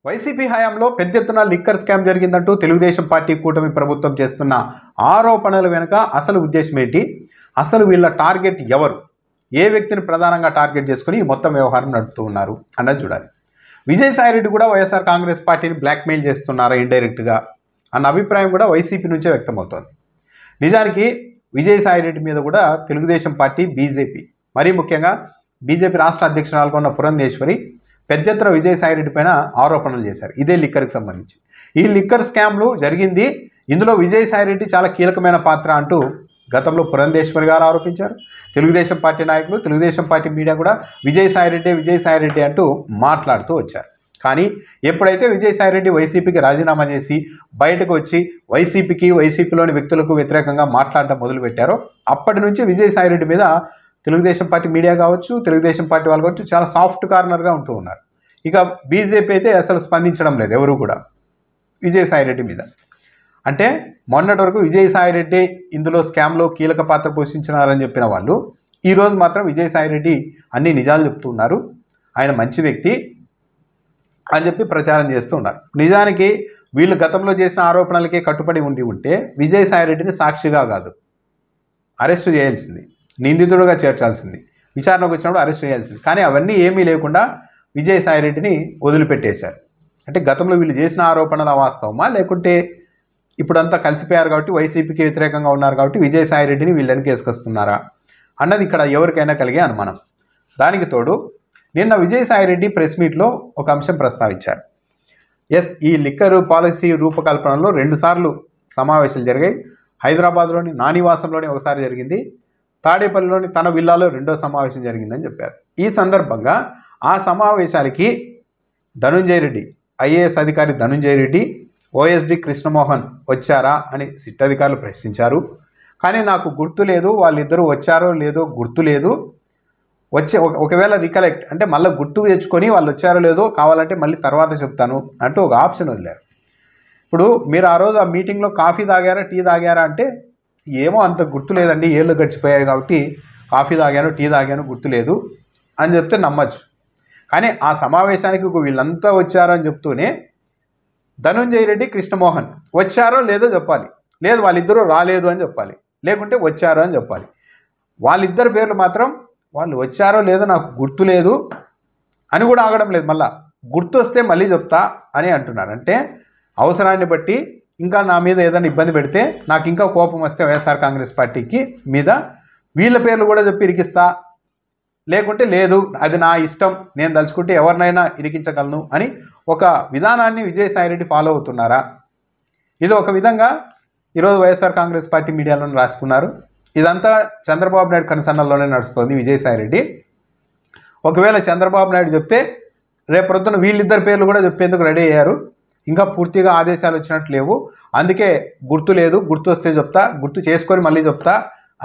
YCP హయాంలో పెద్ద ఎత్తున లిక్కర్ స్కామ్ జరిగిందంటూ తెలుగుదేశం పార్టీ కూటమి ప్రభుత్వం చేస్తున్న ఆరోపణల వెనుక అసలు ఉద్దేశం ఏంటి? అసలు వీళ్ళ టార్గెట్ ఎవరు? ఏ వ్యక్తిని ప్రధానంగా టార్గెట్ చేసుకుని ఈ మొత్తం వ్యవహారం నడుపుతూ ఉన్నారు అన్నది చూడాలి. విజయసాయిరెడ్డి కూడా వైఎస్ఆర్ కాంగ్రెస్ పార్టీని బ్లాక్మెయిల్ చేస్తున్నారా ఇండైరెక్ట్గా అన్న అభిప్రాయం కూడా వైసీపీ నుంచే వ్యక్తమవుతోంది. నిజానికి విజయసాయిరెడ్డి మీద కూడా తెలుగుదేశం పార్టీ, బీజేపీ, మరీ ముఖ్యంగా బీజేపీ రాష్ట్ర అధ్యక్షురాలుగా ఉన్న పురంధేశ్వరి పెద్ద ఎత్తున విజయసాయిరెడ్డి పైన ఆరోపణలు చేశారు ఇదే లిక్కర్కి సంబంధించి. ఈ లిక్కర్ స్కామ్లు జరిగింది, ఇందులో విజయసాయిరెడ్డి చాలా కీలకమైన పాత్ర అంటూ గతంలో పురంధేశ్వరి గారు ఆరోపించారు. తెలుగుదేశం పార్టీ నాయకులు, తెలుగుదేశం పార్టీ మీడియా కూడా విజయసాయిరెడ్డి అంటూ మాట్లాడుతూ వచ్చారు. కానీ ఎప్పుడైతే విజయసాయిరెడ్డి వైసీపీకి రాజీనామా చేసి బయటకు వచ్చి వైసీపీలోని వ్యక్తులకు వ్యతిరేకంగా మాట్లాడడం మొదలుపెట్టారో అప్పటి నుంచి విజయసాయిరెడ్డి మీద తెలుగుదేశం పార్టీ మీడియా కావచ్చు, తెలుగుదేశం పార్టీ వాళ్ళు కావచ్చు చాలా సాఫ్ట్ కార్నర్గా ఉంటూ ఉన్నారు. ఇక బీజేపీ అయితే అసలు స్పందించడం లేదు ఎవరు కూడా విజయసాయిరెడ్డి మీద. అంటే మొన్నటి వరకు విజయసాయిరెడ్డి ఇందులో స్కామ్లో కీలక పాత్ర పోషించినారని చెప్పిన వాళ్ళు ఈరోజు మాత్రం విజయసాయిరెడ్డి అన్ని నిజాలు చెప్తూ ఉన్నారు, ఆయన మంచి వ్యక్తి అని చెప్పి ప్రచారం చేస్తూ ఉన్నారు. నిజానికి వీళ్ళు గతంలో చేసిన ఆరోపణలకే కట్టుబడి ఉంటే విజయసాయిరెడ్డిని సాక్షిగా కాదు అరెస్టు చేయాల్సింది, నిందితుడుగా చేర్చాల్సింది, విచారణకు వచ్చినప్పుడు అరెస్ట్ చేయాల్సింది. కానీ అవన్నీ ఏమీ లేకుండా విజయసాయిరెడ్డిని వదిలిపెట్టేశారు. అంటే గతంలో వీళ్ళు చేసిన ఆరోపణలు అవాస్తవమా, లేకుంటే ఇప్పుడంతా కలిసిపోయారు కాబట్టి వైసీపీకి వ్యతిరేకంగా ఉన్నారు కాబట్టి విజయసాయిరెడ్డిని వీళ్ళని కేసుకొస్తున్నారా అన్నది ఇక్కడ ఎవరికైనా కలిగే అనుమానం. దానికి తోడు నిన్న విజయసాయిరెడ్డి ప్రెస్ మీట్లో ఒక అంశం ప్రస్తావించారు. ఈ లిక్కర్ పాలసీ రూపకల్పనలో 2 సార్లు సమావేశాలు జరిగాయి. హైదరాబాద్లోని నా నివాసంలోని ఒకసారి జరిగింది, తాడేపల్లిలోని తన విల్లాలో 2వ సమావేశం జరిగిందని చెప్పారు. ఈ సందర్భంగా ఆ సమావేశాలకి ధనుంజయ రెడ్డి, ఐఏఎస్ అధికారి ధనుంజయ రెడ్డి, ఓఎస్డి కృష్ణమోహన్ వచ్చారా అని సిట్ అధికారులు ప్రశ్నించారు. కానీ నాకు గుర్తు లేదు, వాళ్ళిద్దరూ వచ్చారో లేదో గుర్తు లేదు, ఒకవేళ రికలెక్ట్ అంటే మళ్ళీ గుర్తు తెచ్చుకొని వాళ్ళు వచ్చారో లేదో కావాలంటే మళ్ళీ తర్వాత చెప్తాను అంటూ ఒక ఆప్షన్ వదిలారు. ఇప్పుడు మీరు ఆ రోజు ఆ మీటింగ్లో కాఫీ తాగారా, టీ తాగారా అంటే ఏమో అంత గుర్తు లేదండి, ఏళ్ళు గడిచిపోయాయి కాబట్టి కాఫీ తాగాను, టీ తాగాను, గుర్తు లేదు అని చెప్తే నమ్మచ్చు. కానీ ఆ సమావేశానికి వీళ్ళంతా వచ్చారని చెప్తూనే ధనుంజయ రెడ్డి, కృష్ణమోహన్ వచ్చారో లేదో చెప్పాలి, లేదు వాళ్ళిద్దరూ రాలేదు అని చెప్పాలి, లేకుంటే వచ్చారో అని చెప్పాలి. వాళ్ళిద్దరు పేర్లు మాత్రం వాళ్ళు వచ్చారో లేదో నాకు గుర్తు లేదు అని కూడా ఆగడం లేదు, మళ్ళీ గుర్తు వస్తే మళ్ళీ చెప్తా అని అంటున్నారు. అంటే అవసరాన్ని బట్టి ఇంకా నా మీద ఏదైనా ఇబ్బంది పెడితే, నాకు ఇంకా కోపం వస్తే వైఎస్ఆర్ కాంగ్రెస్ పార్టీకి మీద వీళ్ళ పేర్లు కూడా చెప్పి ఇరికిస్తా, లేకుంటే లేదు అది నా ఇష్టం, నేను తలుచుకుంటే ఎవరినైనా ఇరికించగలను అని ఒక విధానాన్ని విజయసాయిరెడ్డి ఫాలో అవుతున్నారా? ఇది ఒక విధంగా ఈరోజు వైఎస్ఆర్ కాంగ్రెస్ పార్టీ మీడియాలో రాసుకున్నారు. ఇదంతా చంద్రబాబు నాయుడు కనుసన్నల్లోనే నడుస్తుంది విజయసాయిరెడ్డి. ఒకవేళ చంద్రబాబు నాయుడు చెప్తే రేపొద్దున వీళ్ళిద్దరి పేర్లు కూడా చెప్పేందుకు రెడీ అయ్యారు. ఇంకా పూర్తిగా ఆదేశాలు వచ్చినట్లు లేవు, అందుకే గుర్తు లేదు, గుర్తు వస్తే చెప్తా, గుర్తు చేసుకొని మళ్ళీ చెప్తా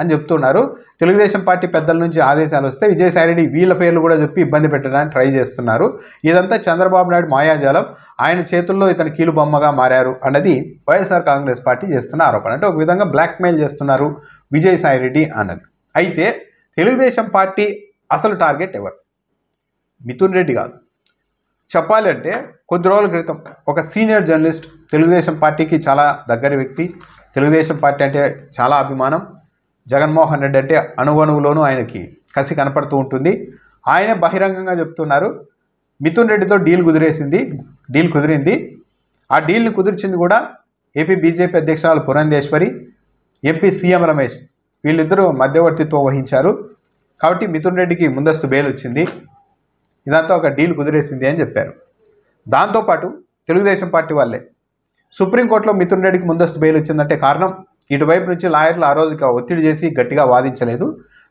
అని చెప్తున్నారు. తెలుగుదేశం పార్టీ పెద్దల నుంచి ఆదేశాలు వస్తే విజయసాయిరెడ్డి వీళ్ళ పేర్లు కూడా చెప్పి ఇబ్బంది పెట్టడానికి ట్రై చేస్తున్నారు. ఇదంతా చంద్రబాబు నాయుడు మాయాజాలం, ఆయన చేతుల్లో ఇతను కీలు బొమ్మగా మారారు అన్నది వైఎస్ఆర్ కాంగ్రెస్ పార్టీ చేస్తున్న ఆరోపణ. అంటే ఒక విధంగా బ్లాక్మెయిల్ చేస్తున్నారు విజయసాయిరెడ్డి అన్నది. అయితే తెలుగుదేశం పార్టీ అసలు టార్గెట్ ఎవరు? మిథున్ రెడ్డి కాదు. చెప్పాలి అంటే కొద్ది రోజుల క్రితం ఒక సీనియర్ జర్నలిస్ట్, తెలుగుదేశం పార్టీకి చాలా దగ్గర వ్యక్తి, తెలుగుదేశం పార్టీ అంటే చాలా అభిమానం, జగన్మోహన్ రెడ్డి అంటే అణువణువులోనూ ఆయనకి కసి కనపడుతూ ఉంటుంది. ఆయనే బహిరంగంగా చెప్తున్నారు మిథున్ రెడ్డితో డీల్ కుదిరింది. ఆ డీల్ని కుదిర్చింది కూడా ఏపీ బీజేపీ అధ్యక్షురాలు పురంధేశ్వరి, ఎంపీ సీఎం రమేష్, వీళ్ళిద్దరూ మధ్యవర్తిత్వం వహించారు. కాబట్టి మిథున్ రెడ్డికి ముందస్తు బెయిల్ వచ్చింది, ఇదంతా ఒక డీల్ కుదిరేసింది అని చెప్పారు. దాంతోపాటు తెలుగుదేశం పార్టీ వాళ్ళే సుప్రీంకోర్టులో మిథున్ రెడ్డికి ముందస్తు బెయిల్ వచ్చిందంటే కారణం ఇటువైపు నుంచి లాయర్లు ఆ రోజుకి ఒత్తిడి చేసి గట్టిగా వాదించలేదు,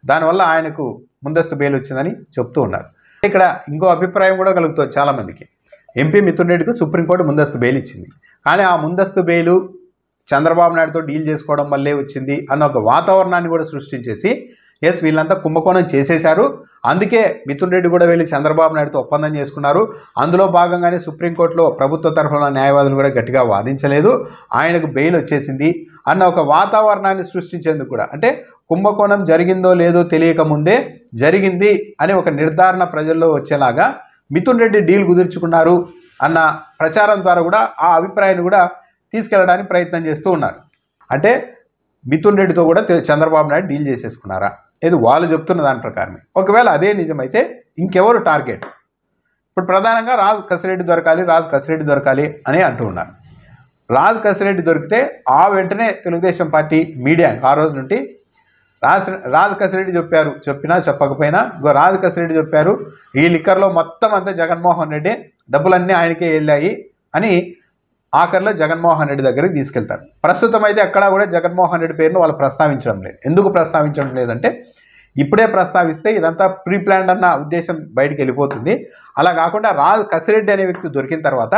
దానివల్ల ఆయనకు ముందస్తు బెయిల్ వచ్చిందని చెప్తూ ఉన్నారు. ఇక్కడ ఇంకో అభిప్రాయం కూడా కలుగుతుంది చాలామందికి. ఎంపీ మిథున్ రెడ్డికి సుప్రీంకోర్టు ముందస్తు బెయిల్ ఇచ్చింది, కానీ ఆ ముందస్తు బెయిలు చంద్రబాబు నాయుడుతో డీల్ చేసుకోవడం వల్లే వచ్చింది అన్న ఒక వాతావరణాన్ని కూడా సృష్టించేసి వీళ్ళంతా కుంభకోణం చేసేశారు, అందుకే మిథున్ రెడ్డి కూడా వెళ్ళి చంద్రబాబు నాయుడుతో ఒప్పందం చేసుకున్నారు, అందులో భాగంగానే సుప్రీంకోర్టులో ప్రభుత్వ తరఫున న్యాయవాదులు కూడా గట్టిగా వాదించలేదు, ఆయనకు బెయిల్ వచ్చేసింది అన్న ఒక వాతావరణాన్ని సృష్టించేందుకు కూడా, అంటే కుంభకోణం జరిగిందో లేదో తెలియక ముందే జరిగింది అనే ఒక నిర్ధారణ ప్రజల్లో వచ్చేలాగా మిథున్ రెడ్డి డీల్ కుదుర్చుకున్నారు అన్న ప్రచారం ద్వారా కూడా ఆ అభిప్రాయాన్ని కూడా తీసుకెళ్ళడానికి ప్రయత్నం చేస్తూ ఉన్నారు. అంటే మిథున్ రెడ్డితో కూడా చంద్రబాబు నాయుడు డీల్ చేసేసుకున్నారా? ఇది వాళ్ళు చెప్తున్న దాని ప్రకారమే. ఒకవేళ అదే నిజమైతే ఇంకెవరు టార్గెట్? ఇప్పుడు ప్రధానంగా రాజు కసిరెడ్డి దొరకాలి అని అంటూ ఉన్నారు. రాజు కసిరెడ్డి దొరికితే ఆ వెంటనే తెలుగుదేశం పార్టీ మీడియా ఆ రోజు నుండి రాజు కసిరెడ్డి చెప్పినా చెప్పకపోయినా రాజు కసిరెడ్డి చెప్పారు, ఈ లిక్కర్లో మొత్తం అంతా జగన్మోహన్ రెడ్డి, డబ్బులన్నీ ఆయనకే వెళ్ళాయి అని ఆఖరిలో జగన్మోహన్ రెడ్డి దగ్గరికి తీసుకెళ్తారు. ప్రస్తుతం అయితే అక్కడ కూడా జగన్మోహన్ రెడ్డి పేరును వాళ్ళు ప్రస్తావించడం లేదు. ఎందుకు ప్రస్తావించడం లేదంటే ఇప్పుడే ప్రస్తావిస్తే ఇదంతా ప్రీ ప్లాన్డ్ అన్న ఉద్దేశం బయటికి వెళ్ళిపోతుంది. అలా కాకుండా రాజు కసిరెడ్డి అనే వ్యక్తి దొరికిన తర్వాత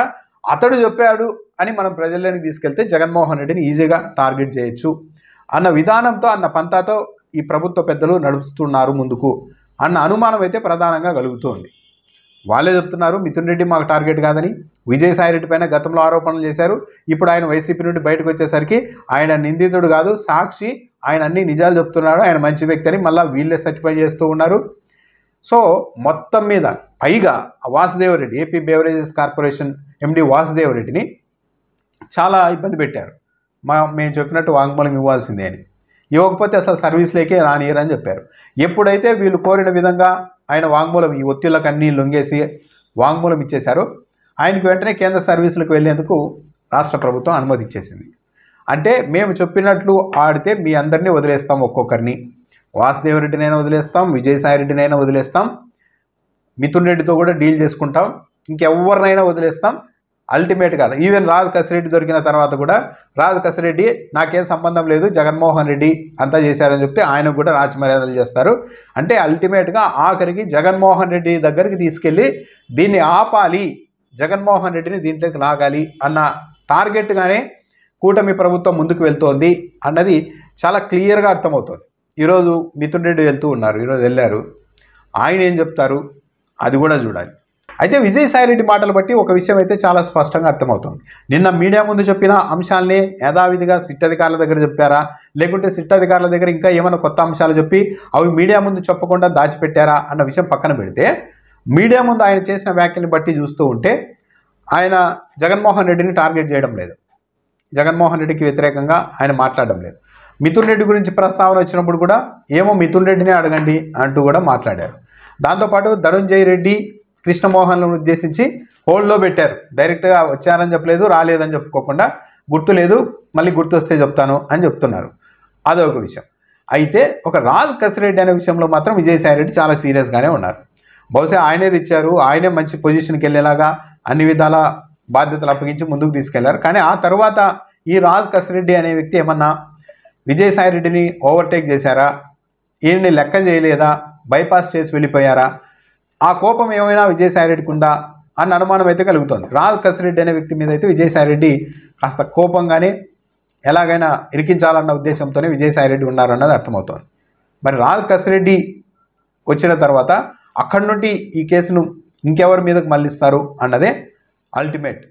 అతడు చెప్పాడు అని మనం ప్రజల్లోకి తీసుకెళ్తే జగన్మోహన్ రెడ్డిని ఈజీగా టార్గెట్ చేయొచ్చు అన్న విధానంతో, అన్న పంతాతో ఈ ప్రభుత్వ పెద్దలు నడుపుతున్నారు ముందుకు అన్న అనుమానం అయితే ప్రధానంగా కలుగుతోంది. వాళ్ళే చెప్తున్నారు మిథున్ రెడ్డి మాకు టార్గెట్ కాదని. విజయసాయిరెడ్డి పైన గతంలో ఆరోపణలు చేశారు. ఇప్పుడు ఆయన వైసీపీ నుండి బయటకు వచ్చేసరికి ఆయన నిందితుడు కాదు, సాక్షి, ఆయన అన్ని నిజాలు చెప్తున్నాడు, ఆయన మంచి వ్యక్తి అని మళ్ళీ వీళ్ళే సర్టిఫై చేస్తూ ఉన్నారు. సో మొత్తం మీద పైగా Vasudeva Reddy, AP beverages corporation MD వాసుదేవరెడ్డిని చాలా ఇబ్బంది పెట్టారు. మేము చెప్పినట్టు వాంగ్మూలం ఇవ్వాల్సిందే అని, ఇవ్వకపోతే అసలు సర్వీస్లోకే రానియరని చెప్పారు. ఎప్పుడైతే వీళ్ళు కోరిన విధంగా ఆయన వాంగ్మూలం, ఈ ఒత్తిళ్లకు అన్నీ లొంగేసి వాంగ్మూలం ఇచ్చేశారు, ఆయనకు వెంటనే కేంద్ర సర్వీసులకు వెళ్ళేందుకు రాష్ట్ర ప్రభుత్వం అనుమతి ఇచ్చేసింది. అంటే మేము చెప్పినట్లు ఆడితే మీ అందరినీ వదిలేస్తాం, ఒక్కొక్కరిని, వాసుదేవరెడ్డినైనా వదిలేస్తాం, విజయసాయిరెడ్డినైనా వదిలేస్తాం, మిథున్ రెడ్డితో కూడా డీల్ చేసుకుంటాం, ఇంకెవరినైనా వదిలేస్తాం. అల్టిమేట్గా ఈవెన్ రాజు కసిరెడ్డి దొరికిన తర్వాత కూడా రాజు కసిరెడ్డి నాకేం సంబంధం లేదు, జగన్మోహన్ రెడ్డి అంతా చేశారని చెప్పి ఆయనకు కూడా రాజమర్యాదలు చేస్తారు. అంటే అల్టిమేట్గా ఆఖరికి జగన్మోహన్ రెడ్డి దగ్గరికి తీసుకెళ్ళి దీన్ని ఆపాలి, జగన్మోహన్ రెడ్డిని దీంట్లోకి లాగాలి అన్న టార్గెట్గానే కూటమి ప్రభుత్వం ముందుకు వెళ్తోంది అన్నది చాలా క్లియర్గా అర్థమవుతుంది. ఈరోజు మిథున్ రెడ్డి వెళ్తూ ఉన్నారు, ఈరోజు వెళ్ళారు, ఆయన ఏం చెప్తారు అది కూడా చూడాలి. అయితే విజయసాయిరెడ్డి మాటలు బట్టి ఒక విషయం అయితే చాలా స్పష్టంగా అర్థమవుతుంది. నిన్న మీడియా ముందు చెప్పిన అంశాలని యథావిధిగా సిట్ అధికారుల దగ్గర చెప్పారా, లేకుంటే సిట్ అధికారుల దగ్గర ఇంకా ఏమైనా కొత్త అంశాలు చెప్పి అవి మీడియా ముందు చెప్పకుండా దాచిపెట్టారా అన్న విషయం పక్కన పెడితే, మీడియా ముందు ఆయన చేసిన వ్యాఖ్యల్ని బట్టి చూస్తూ ఉంటే ఆయన జగన్మోహన్ రెడ్డిని టార్గెట్ చేయడం లేదు, జగన్మోహన్ రెడ్డికి వ్యతిరేకంగా ఆయన మాట్లాడడం లేదు. మిథున్ రెడ్డి గురించి ప్రస్తావన వచ్చినప్పుడు కూడా ఏమో మిథున్ రెడ్డినే అడగండి అంటూ కూడా మాట్లాడారు. దాంతోపాటు ధనుంజయ రెడ్డి, కృష్ణమోహన్లను ఉద్దేశించి హోల్డ్లో పెట్టారు. డైరెక్ట్గా వచ్చారని చెప్పలేదు, రాలేదని చెప్పుకోకుండా గుర్తు లేదు, మళ్ళీ గుర్తు వస్తే చెప్తాను అని చెప్తున్నారు. అదొక విషయం. అయితే ఒక రాజు కసిరెడ్డి అనే విషయంలో మాత్రం విజయసాయిరెడ్డి చాలా సీరియస్గానే ఉన్నారు. బహుశా ఆయనే తెచ్చారు, ఆయనే మంచి పొజిషన్కి వెళ్ళేలాగా అన్ని విధాల బాధ్యతలు అప్పగించి ముందుకు తీసుకెళ్లారు. కానీ ఆ తర్వాత ఈ రాజు కసిరెడ్డి అనే వ్యక్తి ఏమన్నా విజయసాయిరెడ్డిని ఓవర్టేక్ చేశారా, ఈయన్ని లెక్క చేయలేదా, బైపాస్ చేసి వెళ్ళిపోయారా, ఆ కోపం ఏమైనా విజయసాయిరెడ్డికి ఉందా అన్న అనుమానం అయితే కలుగుతుంది. రాజు కసిరెడ్డి అనే వ్యక్తి మీద అయితే విజయసాయిరెడ్డి కాస్త కోపంగానే ఎలాగైనా ఇరికించాలన్న ఉద్దేశంతోనే విజయసాయిరెడ్డి ఉన్నారన్నది అర్థమవుతోంది. మరి రాజు కసిరెడ్డి వచ్చిన తర్వాత అక్కడి నుండి ఈ కేసును ఇంకెవరి మీదకు మళ్ళిస్తారు అన్నదే అల్టిమేట్.